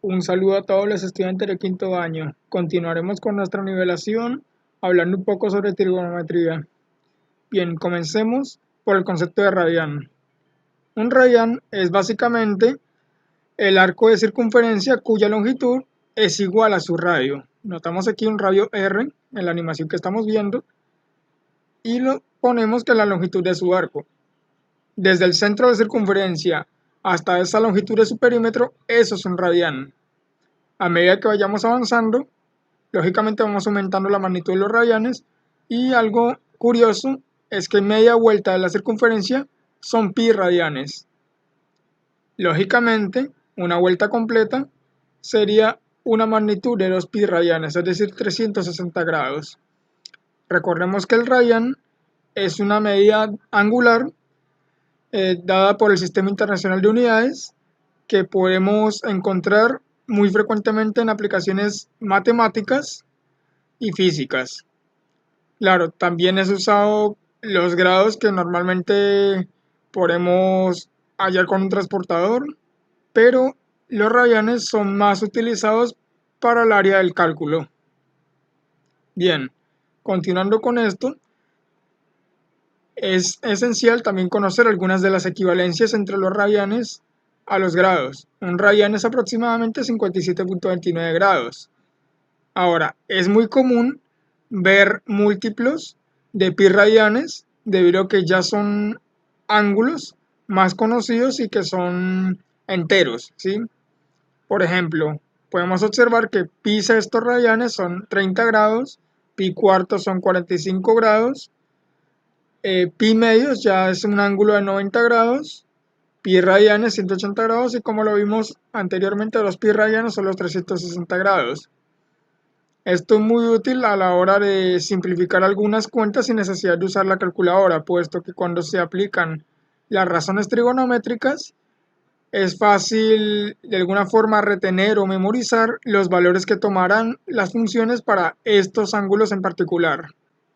Un saludo a todos los estudiantes de quinto año. Continuaremos con nuestra nivelación hablando un poco sobre trigonometría. Bien, comencemos por el concepto de radián. Un radián es básicamente el arco de circunferencia cuya longitud es igual a su radio. Notamos aquí un radio R en la animación que estamos viendo y lo ponemos que es la longitud de su arco. Desde el centro de circunferencia hasta esa longitud de su perímetro, eso es un radián. A medida que vayamos avanzando, lógicamente vamos aumentando la magnitud de los radianes y algo curioso es que media vuelta de la circunferencia son pi radianes. Lógicamente, una vuelta completa sería una magnitud de 2 pi radianes, es decir, 360 grados. Recordemos que el radián es una medida angular dada por el Sistema Internacional de Unidades que podemos encontrar muy frecuentemente en aplicaciones matemáticas y físicas. Claro, también es usado los grados que normalmente podemos hallar con un transportador, pero los radianes son más utilizados para el área del cálculo. Bien, continuando con esto, es esencial también conocer algunas de las equivalencias entre los radianes a los grados. Un radián es aproximadamente 57.29 grados. Ahora, es muy común ver múltiplos de pi radianes debido a que ya son ángulos más conocidos y que son enteros, ¿sí? Por ejemplo, podemos observar que pi sextos radianes son 30 grados, pi cuartos son 45 grados, pi medios ya es un ángulo de 90 grados, pi radianes 180 grados y como lo vimos anteriormente los pi radianes son los 360 grados. Esto es muy útil a la hora de simplificar algunas cuentas sin necesidad de usar la calculadora, puesto que cuando se aplican las razones trigonométricas es fácil de alguna forma retener o memorizar los valores que tomarán las funciones para estos ángulos en particular.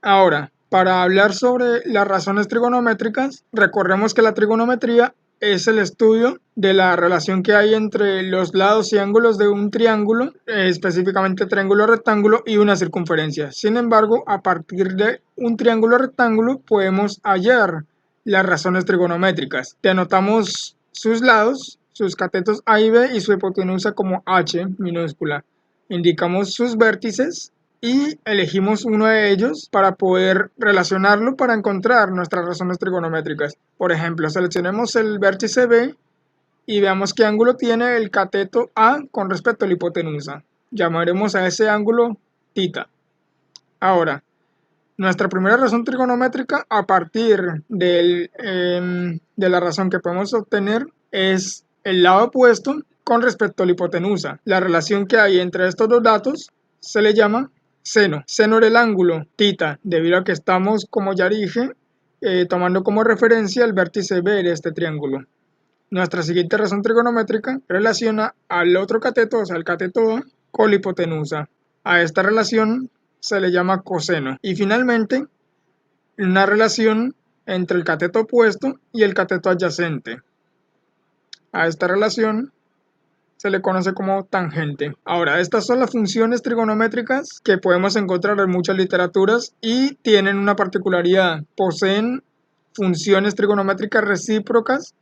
Ahora, para hablar sobre las razones trigonométricas, recordemos que la trigonometría es el estudio de la relación que hay entre los lados y ángulos de un triángulo, específicamente triángulo rectángulo y una circunferencia. Sin embargo, a partir de un triángulo rectángulo podemos hallar las razones trigonométricas. Denotamos sus lados, sus catetos A y B y su hipotenusa como H minúscula. Indicamos sus vértices y elegimos uno de ellos para poder relacionarlo para encontrar nuestras razones trigonométricas. Por ejemplo, seleccionemos el vértice B y veamos qué ángulo tiene el cateto A con respecto a la hipotenusa. Llamaremos a ese ángulo θ. Ahora, nuestra primera razón trigonométrica a partir de la razón que podemos obtener es el lado opuesto con respecto a la hipotenusa. La relación que hay entre estos dos datos se le llama seno. Seno del ángulo θ, debido a que estamos, como ya dije, tomando como referencia el vértice B de este triángulo. Nuestra siguiente razón trigonométrica relaciona al otro cateto, o sea, el cateto A, con la hipotenusa. A esta relación se le llama coseno. Y finalmente, una relación entre el cateto opuesto y el cateto adyacente. A esta relación se le conoce como tangente. Ahora, estas son las funciones trigonométricas que podemos encontrar en muchas literaturas y tienen una particularidad. Poseen funciones trigonométricas recíprocas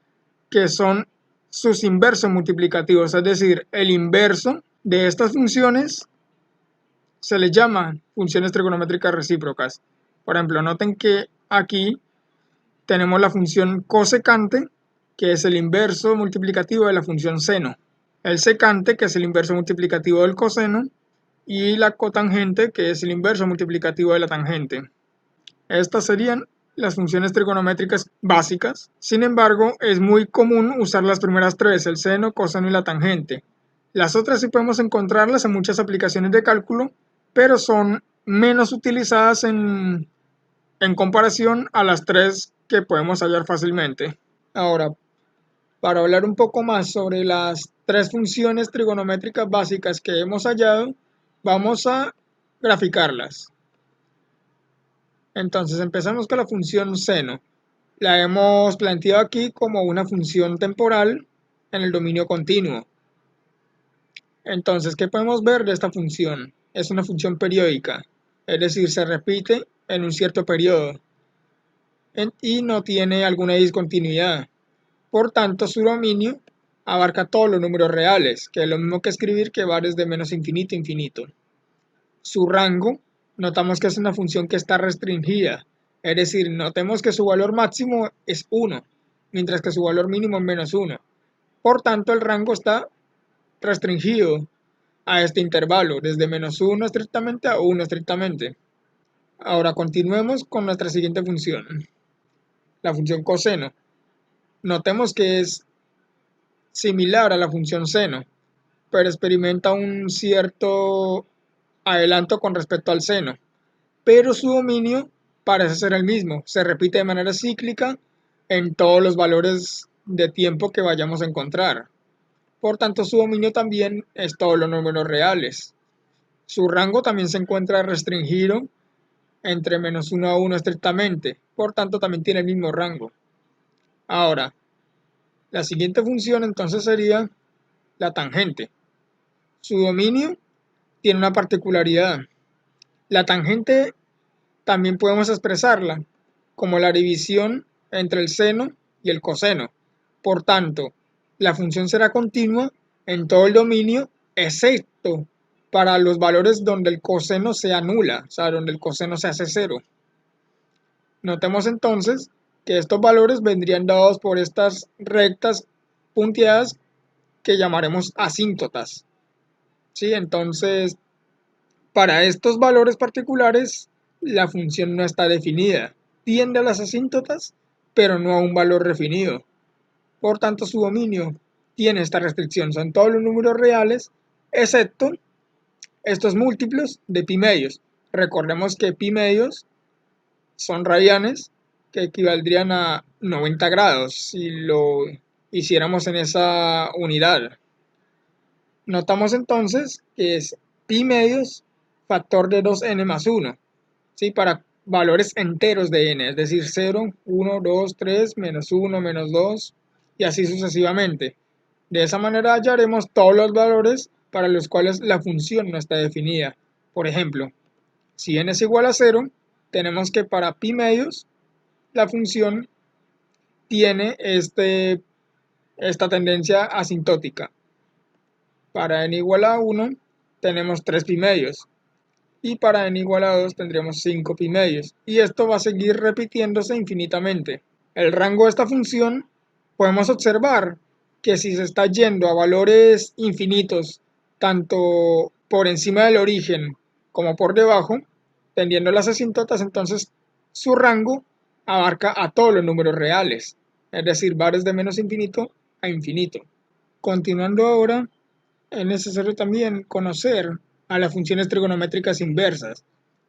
que son sus inversos multiplicativos, es decir, el inverso de estas funciones se les llama funciones trigonométricas recíprocas. Por ejemplo, noten que aquí tenemos la función cosecante, que es el inverso multiplicativo de la función seno. El secante, que es el inverso multiplicativo del coseno, y la cotangente, que es el inverso multiplicativo de la tangente. Estas serían las funciones trigonométricas básicas. Sin embargo, es muy común usar las primeras tres, el seno, coseno y la tangente. Las otras sí podemos encontrarlas en muchas aplicaciones de cálculo, pero son menos utilizadas en comparación a las tres que podemos hallar fácilmente. Ahora, para hablar un poco más sobre las tres funciones trigonométricas básicas que hemos hallado, vamos a graficarlas. Entonces empezamos con la función seno. La hemos planteado aquí como una función temporal en el dominio continuo. Entonces, ¿qué podemos ver de esta función? Es una función periódica, es decir, se repite en un cierto periodo y no tiene alguna discontinuidad. Por tanto, su dominio abarca todos los números reales, que es lo mismo que escribir que va desde menos infinito a infinito. Su rango, notamos que es una función que está restringida, es decir, notemos que su valor máximo es 1, mientras que su valor mínimo es menos 1. Por tanto, el rango está restringido a este intervalo, desde menos 1 estrictamente a 1 estrictamente. Ahora continuemos con nuestra siguiente función, la función coseno. Notemos que es similar a la función seno, pero experimenta un cierto adelanto con respecto al seno, pero su dominio parece ser el mismo, se repite de manera cíclica en todos los valores de tiempo que vayamos a encontrar. Por tanto, su dominio también es todos los números reales. Su rango también se encuentra restringido entre menos 1 a 1 estrictamente, por tanto también tiene el mismo rango. Ahora, la siguiente función entonces sería la tangente. Su dominio tiene una particularidad. La tangente también podemos expresarla como la división entre el seno y el coseno. Por tanto, la función será continua en todo el dominio, excepto para los valores donde el coseno se anula, o sea, donde el coseno se hace cero. Notemos entonces que estos valores vendrían dados por estas rectas punteadas que llamaremos asíntotas. ¿Sí? Entonces, para estos valores particulares, la función no está definida. Tiende a las asíntotas, pero no a un valor definido. Por tanto, su dominio tiene esta restricción. Son todos los números reales, excepto estos múltiplos de pi medios. Recordemos que pi medios son radianes que equivaldrían a 90 grados si lo hiciéramos en esa unidad. Notamos entonces que es pi medios factor de 2n más 1, ¿sí? Para valores enteros de n, es decir, 0, 1, 2, 3, menos 1, menos 2, y así sucesivamente. De esa manera hallaremos todos los valores para los cuales la función no está definida. Por ejemplo, si n es igual a 0, tenemos que para pi medios la función tiene esta tendencia asintótica. Para n igual a 1 tenemos 3 pi medios y para n igual a 2 tendremos 5 pi medios, y esto va a seguir repitiéndose infinitamente. El rango de esta función podemos observar que si se está yendo a valores infinitos tanto por encima del origen como por debajo, tendiendo las asíntotas, entonces su rango abarca a todos los números reales, es decir, va desde menos infinito a infinito. Continuando ahora, es necesario también conocer a las funciones trigonométricas inversas.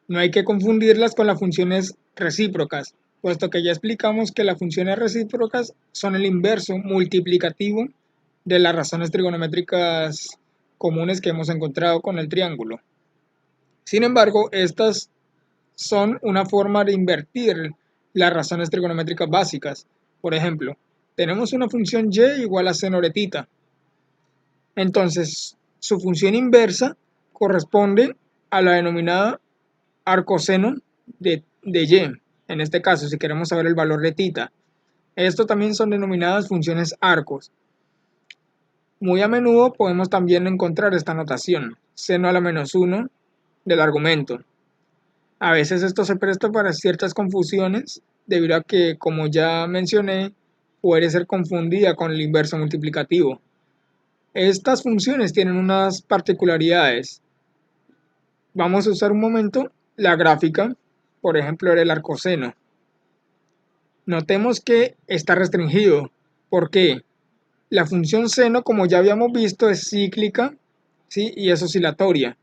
No hay que confundirlas con las funciones recíprocas, puesto que ya explicamos que las funciones recíprocas son el inverso multiplicativo de las razones trigonométricas comunes que hemos encontrado con el triángulo. Sin embargo, estas son una forma de invertir las razones trigonométricas básicas. Por ejemplo, tenemos una función y igual a seno de tita. Entonces, su función inversa corresponde a la denominada arcoseno de y. En este caso, si queremos saber el valor de tita. Esto también son denominadas funciones arcos. Muy a menudo podemos también encontrar esta notación, seno a la menos 1 del argumento. A veces esto se presta para ciertas confusiones, debido a que, como ya mencioné, puede ser confundida con el inverso multiplicativo. Estas funciones tienen unas particularidades. Vamos a usar un momento la gráfica, por ejemplo, del arcoseno. Notemos que está restringido. ¿Por qué? La función seno, como ya habíamos visto, es cíclica, ¿sí? Y es oscilatoria.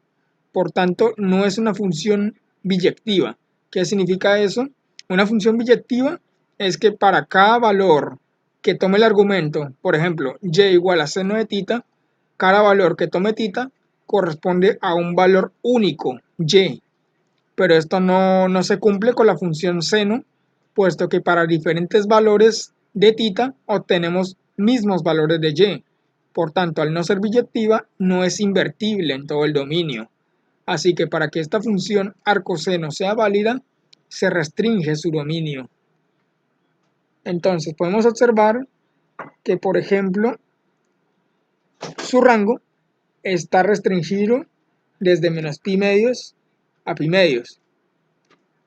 Por tanto, no es una función biyectiva. ¿Qué significa eso? Una función biyectiva es que para cada valor que tome el argumento, por ejemplo, y igual a seno de tita, cada valor que tome tita corresponde a un valor único, y. Pero esto no se cumple con la función seno, puesto que para diferentes valores de tita obtenemos mismos valores de y. Por tanto, al no ser biyectiva, no es invertible en todo el dominio. Así que para que esta función arcoseno sea válida, se restringe su dominio. Entonces, podemos observar que, por ejemplo, su rango está restringido desde menos pi medios a pi medios.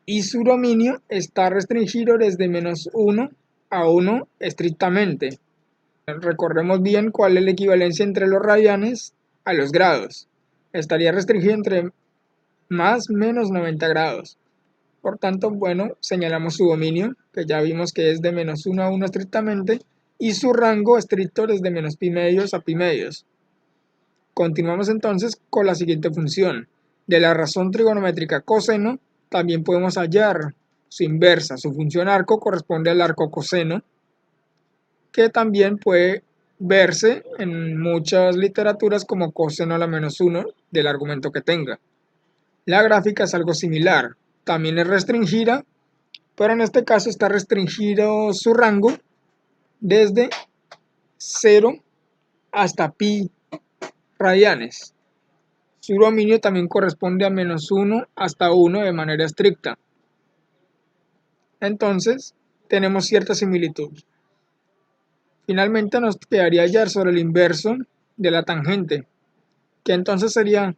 Y su dominio está restringido desde menos 1 a 1 estrictamente. Recordemos bien cuál es la equivalencia entre los radianes a los grados. Estaría restringido entre más menos 90 grados. Por tanto, bueno, señalamos su dominio, que ya vimos que es de menos 1 a 1 estrictamente, y su rango estricto desde menos pi medios a pi medios. Continuamos entonces con la siguiente función. De la razón trigonométrica coseno, también podemos hallar su inversa. Su función arco corresponde al arco coseno, que también puede verse en muchas literaturas como coseno a la menos 1 del argumento que tenga. La gráfica es algo similar. También es restringida, pero en este caso está restringido su rango desde 0 hasta pi radianes. Su dominio también corresponde a menos 1 hasta 1 de manera estricta. Entonces, tenemos cierta similitud. Finalmente nos quedaría hallar sobre el inverso de la tangente, que entonces sería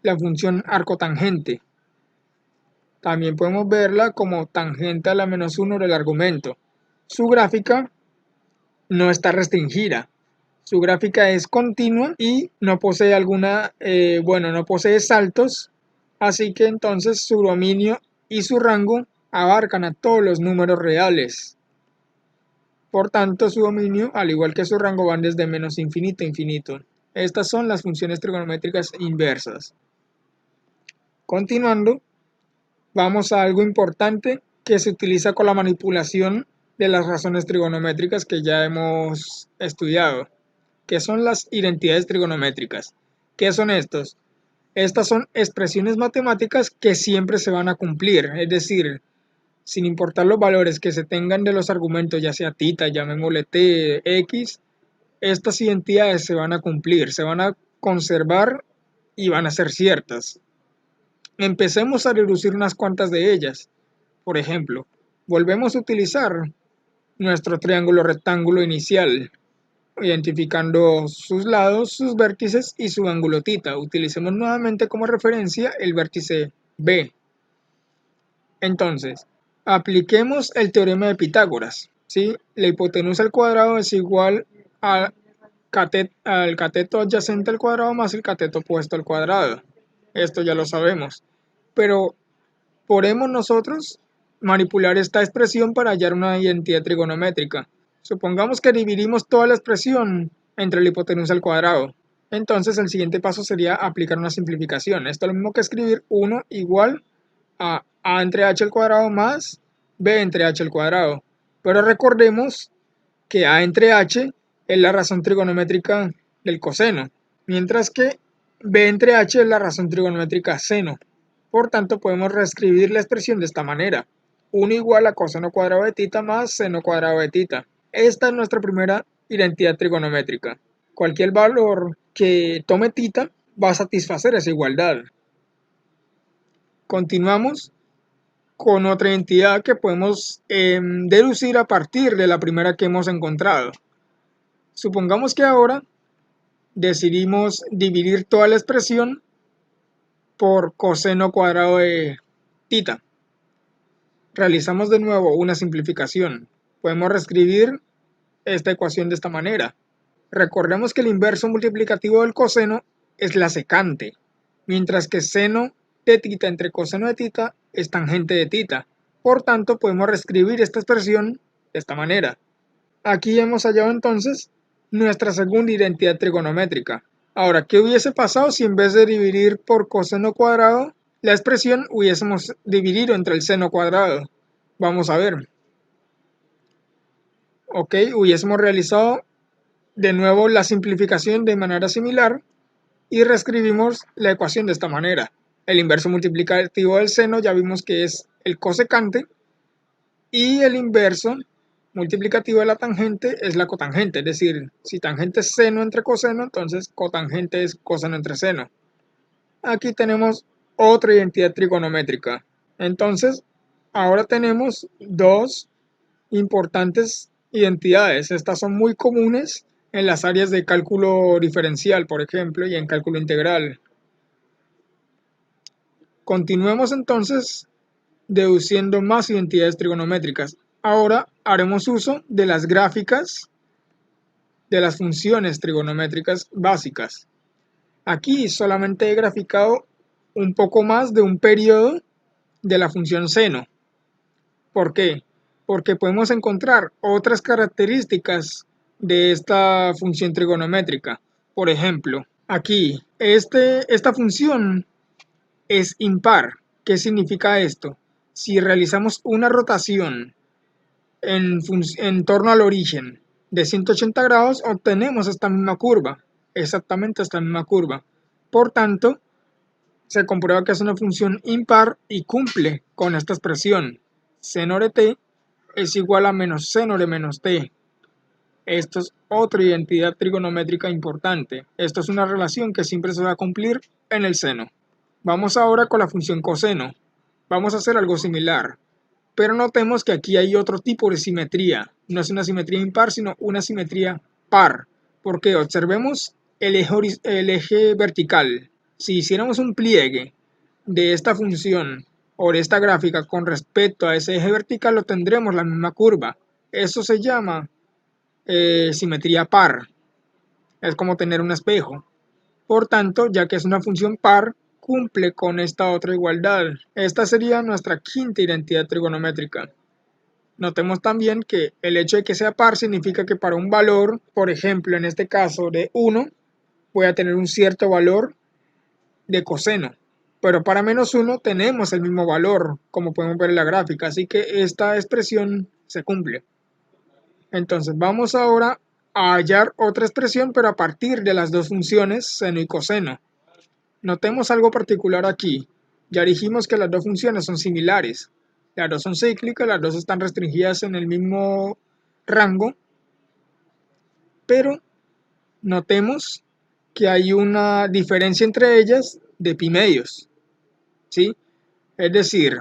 la función arcotangente. También podemos verla como tangente a la menos 1 del argumento. Su gráfica no está restringida. Su gráfica es continua y no posee no posee saltos, así que entonces su dominio y su rango abarcan a todos los números reales. Por tanto, su dominio, al igual que su rango, van desde menos infinito a infinito. Estas son las funciones trigonométricas inversas. Continuando, vamos a algo importante que se utiliza con la manipulación de las razones trigonométricas que ya hemos estudiado, que son las identidades trigonométricas. ¿Qué son estos? Estas son expresiones matemáticas que siempre se van a cumplir, es decir, sin importar los valores que se tengan de los argumentos, ya sea tita, llamémosle t, x, estas identidades se van a cumplir, se van a conservar y van a ser ciertas. Empecemos a deducir unas cuantas de ellas. Por ejemplo, volvemos a utilizar nuestro triángulo rectángulo inicial, identificando sus lados, sus vértices y su ángulo θ. Utilicemos nuevamente como referencia el vértice B. Entonces, apliquemos el teorema de Pitágoras, ¿sí? La hipotenusa al cuadrado es igual al cateto adyacente al cuadrado más el cateto opuesto al cuadrado. Esto ya lo sabemos. Pero podemos nosotros manipular esta expresión para hallar una identidad trigonométrica. Supongamos que dividimos toda la expresión entre la hipotenusa al cuadrado. Entonces el siguiente paso sería aplicar una simplificación. Esto es lo mismo que escribir 1 igual a entre h al cuadrado más b entre h al cuadrado. Pero recordemos que a entre h es la razón trigonométrica del coseno, mientras que b entre h es la razón trigonométrica seno. Por tanto, podemos reescribir la expresión de esta manera. 1 igual a coseno cuadrado de θ más seno cuadrado de θ. Esta es nuestra primera identidad trigonométrica. Cualquier valor que tome θ va a satisfacer esa igualdad. Continuamos con otra identidad que podemos deducir a partir de la primera que hemos encontrado. Supongamos que ahora decidimos dividir toda la expresión por coseno cuadrado de θ. Realizamos de nuevo una simplificación. Podemos reescribir esta ecuación de esta manera. Recordemos que el inverso multiplicativo del coseno es la secante, mientras que seno de θ entre coseno de θ es tangente de θ. Por tanto, podemos reescribir esta expresión de esta manera. Aquí hemos hallado entonces nuestra segunda identidad trigonométrica. Ahora, ¿qué hubiese pasado si en vez de dividir por coseno cuadrado la expresión hubiésemos dividido entre el seno cuadrado? Vamos a ver. Ok, hubiésemos realizado de nuevo la simplificación de manera similar y reescribimos la ecuación de esta manera. El inverso multiplicativo del seno ya vimos que es el cosecante y el inverso multiplicativo de la tangente es la cotangente, es decir, si tangente es seno entre coseno, entonces cotangente es coseno entre seno. Aquí tenemos otra identidad trigonométrica. Entonces, ahora tenemos dos importantes identidades. Estas son muy comunes en las áreas de cálculo diferencial, por ejemplo, y en cálculo integral. Continuemos entonces deduciendo más identidades trigonométricas. Ahora haremos uso de las gráficas de las funciones trigonométricas básicas. Aquí solamente he graficado un poco más de un periodo de la función seno. ¿Por qué? Porque podemos encontrar otras características de esta función trigonométrica. Por ejemplo, aquí, esta función es impar. ¿Qué significa esto? Si realizamos una rotación en torno al origen de 180 grados, obtenemos esta misma curva, exactamente esta misma curva. Por tanto, se comprueba que es una función impar y cumple con esta expresión. Seno de t es igual a menos seno de menos t. Esto es otra identidad trigonométrica importante. Esto es una relación que siempre se va a cumplir en el seno. Vamos ahora con la función coseno. Vamos a hacer algo similar. Pero notemos que aquí hay otro tipo de simetría. No es una simetría impar, sino una simetría par. Porque observemos el eje vertical. Si hiciéramos un pliegue de esta función o de esta gráfica con respecto a ese eje vertical, obtendremos la misma curva. Eso se llama simetría par. Es como tener un espejo. Por tanto, ya que es una función par, cumple con esta otra igualdad. Esta sería nuestra quinta identidad trigonométrica. Notemos también que el hecho de que sea par significa que para un valor, por ejemplo, en este caso de 1, voy a tener un cierto valor de coseno. Pero para menos 1 tenemos el mismo valor, como podemos ver en la gráfica, así que esta expresión se cumple. Entonces vamos ahora a hallar otra expresión, pero a partir de las dos funciones seno y coseno. Notemos algo particular aquí. Ya dijimos que las dos funciones son similares. Las dos son cíclicas, las dos están restringidas en el mismo rango, pero notemos que hay una diferencia entre ellas de pi medios, ¿sí? Es decir,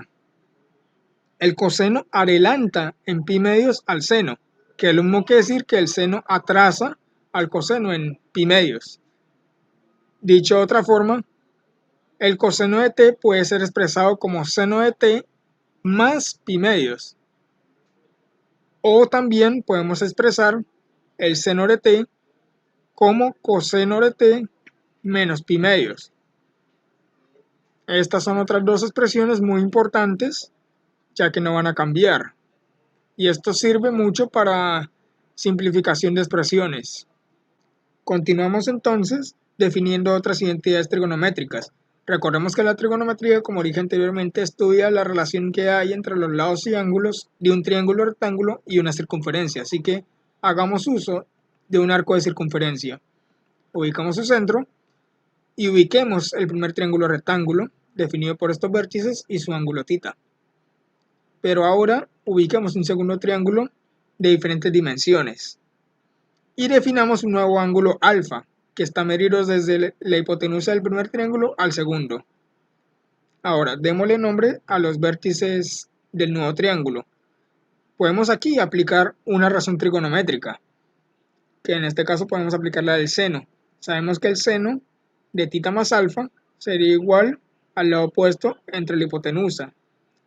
el coseno adelanta en pi medios al seno, que es lo mismo que decir que el seno atrasa al coseno en pi medios. Dicho de otra forma, el coseno de t puede ser expresado como seno de t más pi medios. O también podemos expresar el seno de t como coseno de t menos pi medios. Estas son otras dos expresiones muy importantes, ya que no van a cambiar. Y esto sirve mucho para simplificación de expresiones. Continuamos entonces definiendo otras identidades trigonométricas. Recordemos que la trigonometría, como dije anteriormente, estudia la relación que hay entre los lados y ángulos de un triángulo rectángulo y una circunferencia. Así que hagamos uso de un arco de circunferencia. Ubicamos su centro y ubiquemos el primer triángulo rectángulo definido por estos vértices y su ángulo θ. Pero ahora ubiquemos un segundo triángulo de diferentes dimensiones y definamos un nuevo ángulo alfa, que está medido desde la hipotenusa del primer triángulo al segundo. Ahora, démosle nombre a los vértices del nuevo triángulo. Podemos aquí aplicar una razón trigonométrica, que en este caso podemos aplicar la del seno. Sabemos que el seno de θ más alfa sería igual al lado opuesto entre la hipotenusa.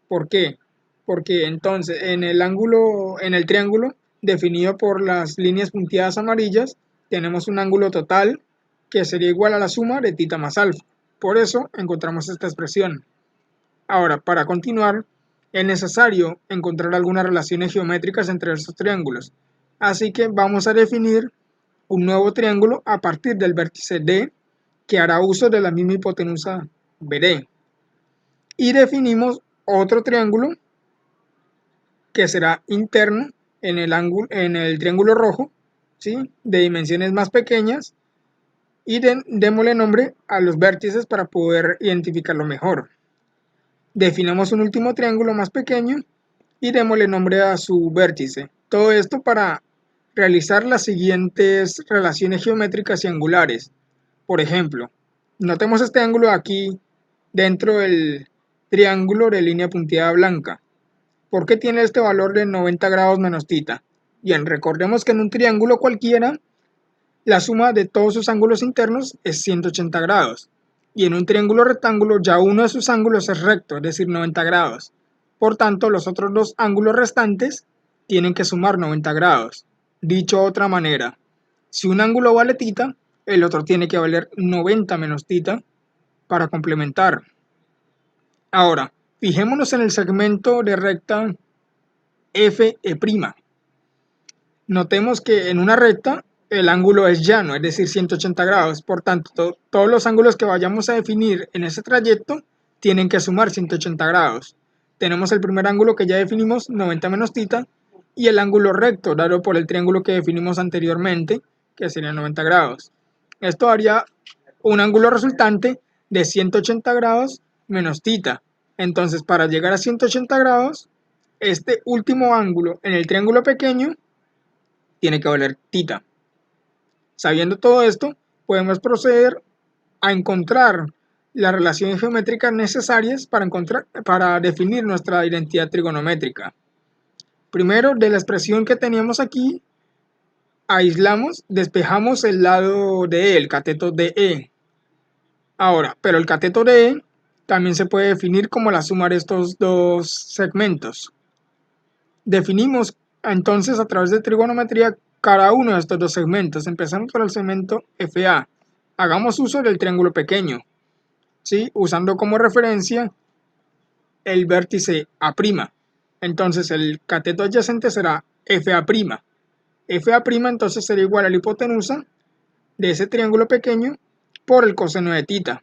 ¿Por qué? Porque entonces en el triángulo definido por las líneas punteadas amarillas, tenemos un ángulo total que sería igual a la suma de θ más alfa. Por eso encontramos esta expresión. Ahora, para continuar, es necesario encontrar algunas relaciones geométricas entre estos triángulos. Así que vamos a definir un nuevo triángulo a partir del vértice D, que hará uso de la misma hipotenusa BD. Y definimos otro triángulo que será interno en el triángulo rojo, ¿sí? De dimensiones más pequeñas, y démosle nombre a los vértices para poder identificarlo mejor. Definamos un último triángulo más pequeño y démosle nombre a su vértice. Todo esto para realizar las siguientes relaciones geométricas y angulares. Por ejemplo, notemos este ángulo aquí dentro del triángulo de línea punteada blanca. ¿Por qué tiene este valor de 90 grados menos θ? Bien, recordemos que en un triángulo cualquiera, la suma de todos sus ángulos internos es 180 grados. Y en un triángulo rectángulo ya uno de sus ángulos es recto, es decir, 90 grados. Por tanto, los otros dos ángulos restantes tienen que sumar 90 grados. Dicho de otra manera, si un ángulo vale θ, el otro tiene que valer 90 menos θ para complementar. Ahora, fijémonos en el segmento de recta FE'. Notemos que en una recta el ángulo es llano, es decir, 180 grados. Por tanto, todos los ángulos que vayamos a definir en ese trayecto tienen que sumar 180 grados. Tenemos el primer ángulo que ya definimos, 90 menos θ, y el ángulo recto dado por el triángulo que definimos anteriormente, que sería 90 grados. Esto haría un ángulo resultante de 180 grados menos θ. Entonces, para llegar a 180 grados, este último ángulo en el triángulo pequeño tiene que valer θ. Sabiendo todo esto, podemos proceder a encontrar las relaciones geométricas necesarias para definir nuestra identidad trigonométrica. Primero, de la expresión que teníamos aquí, aislamos, despejamos el lado de E, el cateto de E. Ahora, pero el cateto de E también se puede definir como la suma de estos dos segmentos. Definimos entonces a través de trigonometría cada uno de estos dos segmentos. Empezamos por el segmento FA. Hagamos uso del triángulo pequeño, ¿sí? Usando como referencia el vértice A'. Entonces el cateto adyacente será FA'. FA' entonces será igual a la hipotenusa de ese triángulo pequeño por el coseno de θ.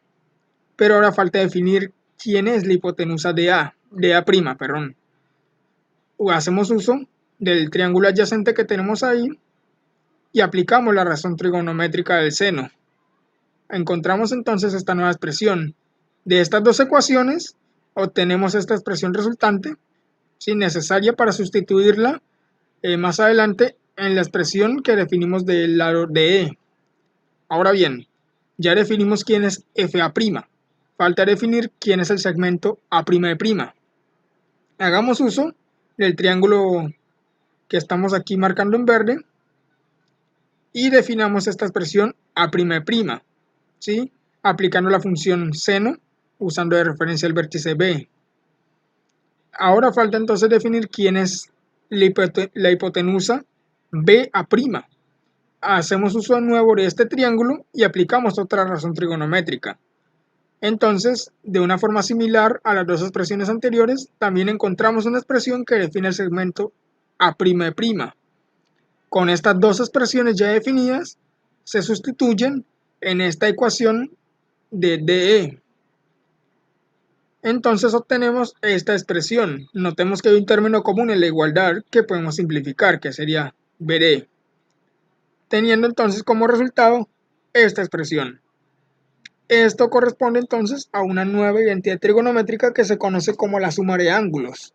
Pero ahora falta definir quién es la hipotenusa de A', perdón. Hacemos uso del triángulo adyacente que tenemos ahí y aplicamos la razón trigonométrica del seno. Encontramos entonces esta nueva expresión. De estas dos ecuaciones obtenemos esta expresión resultante, ¿sí? Necesaria para sustituirla más adelante en la expresión que definimos del lado de E. Ahora bien, ya definimos quién es FA'. Falta definir quién es el segmento A'E'. Hagamos uso del triángulo que estamos aquí marcando en verde y definamos esta expresión A'E', ¿sí? Aplicando la función seno usando de referencia el vértice B. Ahora falta entonces definir quién es la hipotenusa BA'. Hacemos uso de nuevo de este triángulo y aplicamos otra razón trigonométrica. Entonces, de una forma similar a las dos expresiones anteriores, también encontramos una expresión que define el segmento A'E'. Con estas dos expresiones ya definidas, se sustituyen en esta ecuación de DE. Entonces obtenemos esta expresión. Notemos que hay un término común en la igualdad que podemos simplificar, que sería BD, teniendo entonces como resultado esta expresión. Esto corresponde entonces a una nueva identidad trigonométrica que se conoce como la suma de ángulos.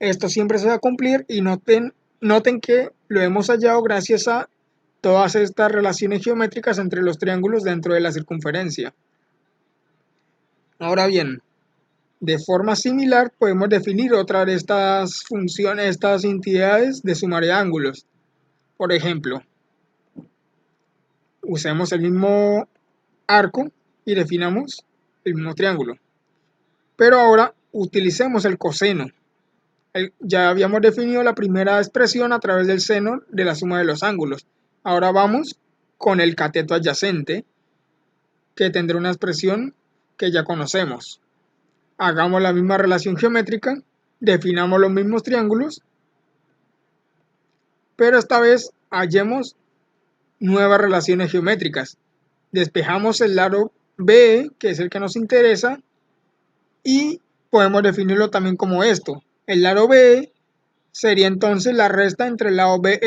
Esto siempre se va a cumplir y noten que lo hemos hallado gracias a todas estas relaciones geométricas entre los triángulos dentro de la circunferencia. Ahora bien, de forma similar podemos definir otra de estas funciones, estas entidades de suma de ángulos. Por ejemplo, usemos el mismo arco y definamos el mismo triángulo. Pero ahora utilicemos el coseno. Ya habíamos definido la primera expresión a través del seno de la suma de los ángulos. Ahora vamos con el cateto adyacente, que tendrá una expresión que ya conocemos. Hagamos la misma relación geométrica, definamos los mismos triángulos, pero esta vez hallemos nuevas relaciones geométricas. Despejamos el lado B, que es el que nos interesa, y podemos definirlo también como esto. El lado B sería entonces la resta entre el lado BE',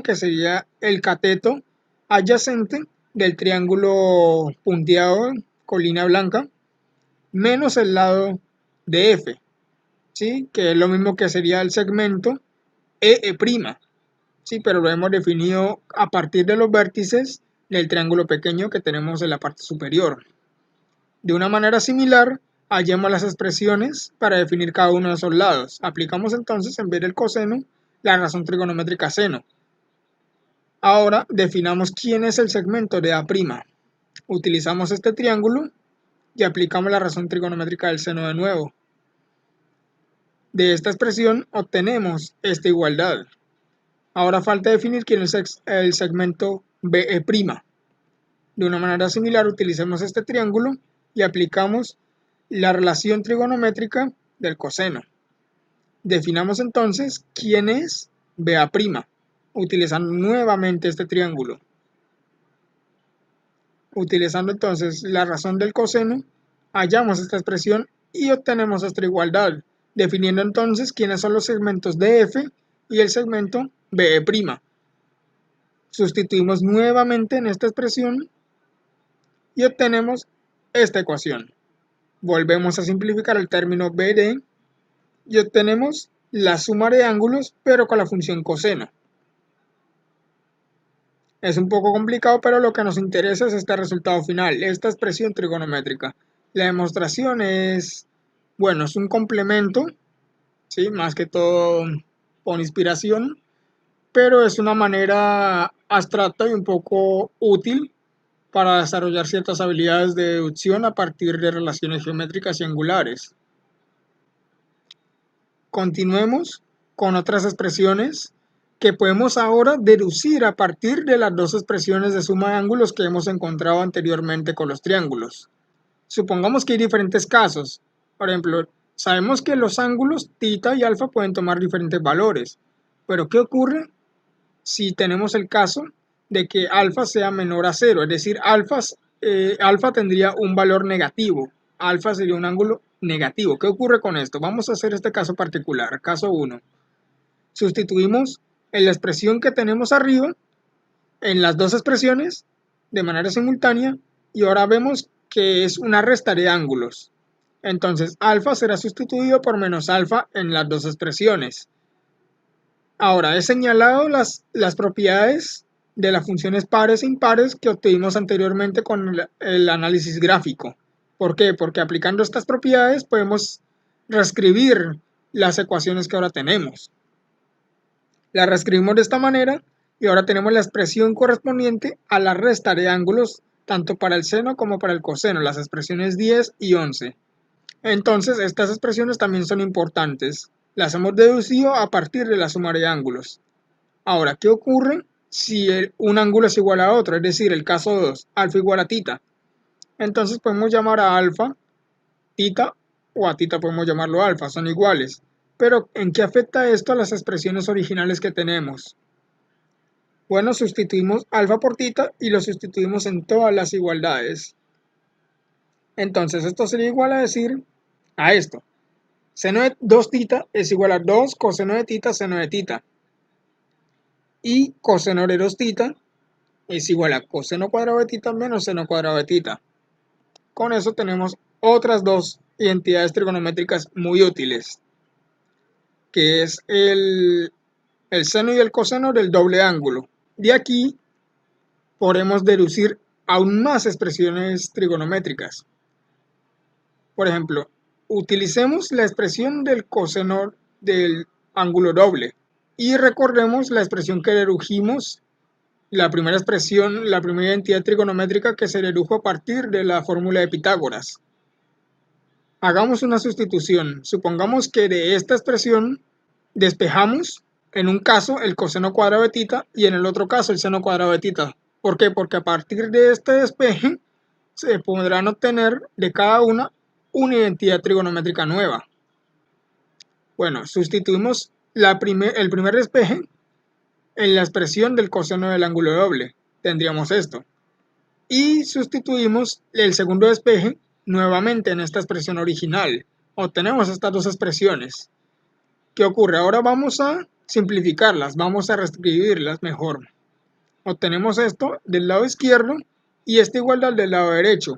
que sería el cateto adyacente del triángulo punteado con línea blanca, menos el lado de F, ¿sí? Que es lo mismo que sería el segmento EE'. Sí, pero lo hemos definido a partir de los vértices del triángulo pequeño que tenemos en la parte superior. De una manera similar, hallemos las expresiones para definir cada uno de esos lados. Aplicamos entonces, en vez del coseno, la razón trigonométrica seno. Ahora definamos quién es el segmento de A'. Utilizamos este triángulo y aplicamos la razón trigonométrica del seno de nuevo. De esta expresión obtenemos esta igualdad. Ahora falta definir quién es el segmento BE'. De una manera similar, utilicemos este triángulo y aplicamos la relación trigonométrica del coseno. Definamos entonces quién es BA', utilizando nuevamente este triángulo. Utilizando entonces la razón del coseno, hallamos esta expresión y obtenemos esta igualdad, definiendo entonces quiénes son los segmentos DF y el segmento BE'. Sustituimos nuevamente en esta expresión y obtenemos esta ecuación. Volvemos a simplificar el término BD y obtenemos la suma de ángulos, pero con la función coseno. Es un poco complicado, pero lo que nos interesa es este resultado final, esta expresión trigonométrica. La demostración es, bueno, es un complemento, ¿sí? Más que todo con inspiración, pero es una manera abstracta y un poco útil para desarrollar ciertas habilidades de deducción a partir de relaciones geométricas y angulares. Continuemos con otras expresiones que podemos ahora deducir a partir de las dos expresiones de suma de ángulos que hemos encontrado anteriormente con los triángulos. Supongamos que hay diferentes casos. Por ejemplo, sabemos que los ángulos θ y alfa pueden tomar diferentes valores, pero ¿qué ocurre si tenemos el caso de que alfa sea menor a 0? Es decir, alfa tendría un valor negativo, alfa sería un ángulo negativo. ¿Qué ocurre con esto? Vamos a hacer este caso particular, caso 1. Sustituimos en la expresión que tenemos arriba en las dos expresiones de manera simultánea y ahora vemos que es una resta de ángulos. Entonces alfa será sustituido por menos alfa en las dos expresiones. Ahora he señalado las propiedades de las funciones pares e impares que obtuvimos anteriormente con el análisis gráfico. ¿Por qué? Porque aplicando estas propiedades podemos reescribir las ecuaciones que ahora tenemos. La reescribimos de esta manera y ahora tenemos la expresión correspondiente a la resta de ángulos tanto para el seno como para el coseno, las expresiones 10 y 11. Entonces estas expresiones también son importantes. Las hemos deducido a partir de la suma de ángulos. Ahora, ¿qué ocurre si un ángulo es igual a otro? Es decir, el caso 2, alfa igual a θ. Entonces podemos llamar a alfa θ o a θ podemos llamarlo alfa, son iguales. Pero, ¿en qué afecta esto a las expresiones originales que tenemos? Bueno, sustituimos alfa por θ y lo sustituimos en todas las igualdades. Entonces, esto sería igual a decir a esto. Seno de 2θ es igual a 2 coseno de θ seno de θ. Y coseno de 2θ es igual a coseno cuadrado de θ menos seno cuadrado de θ. Con eso tenemos otras dos identidades trigonométricas muy útiles, que es el seno y el coseno del doble ángulo. De aquí podremos deducir aún más expresiones trigonométricas. Por ejemplo, utilicemos la expresión del coseno del ángulo doble y recordemos la expresión que dedujimos, la primera expresión, la primera identidad trigonométrica que se dedujo a partir de la fórmula de Pitágoras. Hagamos una sustitución. Supongamos que de esta expresión despejamos en un caso el coseno cuadrado de θ y en el otro caso el seno cuadrado de θ. ¿Por qué? Porque a partir de este despeje se podrán obtener de cada una identidad trigonométrica nueva. Bueno, sustituimos el primer despeje en la expresión del coseno del ángulo doble. Tendríamos esto. Y sustituimos el segundo despeje nuevamente en esta expresión original. Obtenemos estas dos expresiones. ¿Qué ocurre? Ahora vamos a simplificarlas, vamos a reescribirlas mejor. Obtenemos esto del lado izquierdo y esta igualdad del lado derecho.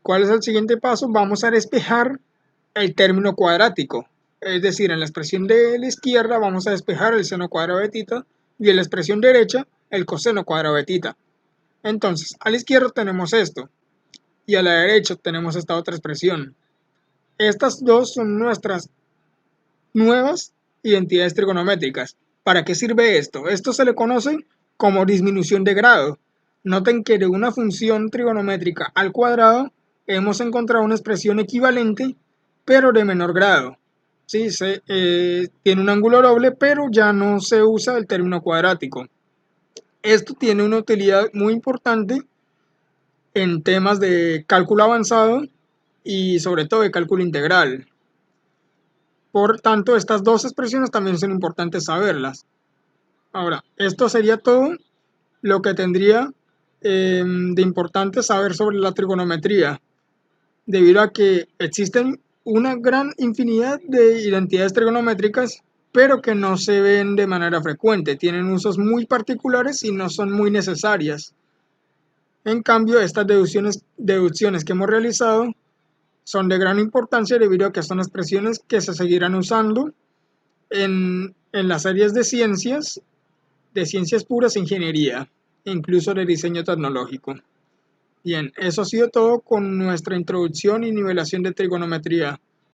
¿Cuál es el siguiente paso? Vamos a despejar el término cuadrático. Es decir, en la expresión de la izquierda vamos a despejar el seno cuadrado de θ y en la expresión derecha el coseno cuadrado de tita. Entonces, a la izquierda tenemos esto y a la derecha tenemos esta otra expresión. Estas dos son nuestras nuevas identidades trigonométricas. ¿Para qué sirve esto? Esto se le conoce como disminución de grado. Noten que de una función trigonométrica al cuadrado hemos encontrado una expresión equivalente, pero de menor grado. Sí, tiene un ángulo doble, pero ya no se usa el término cuadrático. Esto tiene una utilidad muy importante en temas de cálculo avanzado y sobre todo de cálculo integral. Por tanto, estas dos expresiones también son importantes saberlas. Ahora, esto sería todo lo que tendría de importante saber sobre la trigonometría, debido a que existen una gran infinidad de identidades trigonométricas, pero que no se ven de manera frecuente, tienen usos muy particulares y no son muy necesarias. En cambio, estas deducciones que hemos realizado son de gran importancia debido a que son expresiones que se seguirán usando en las áreas de ciencias puras e ingeniería, e incluso de diseño tecnológico. Bien, eso ha sido todo con nuestra introducción y nivelación de trigonometría.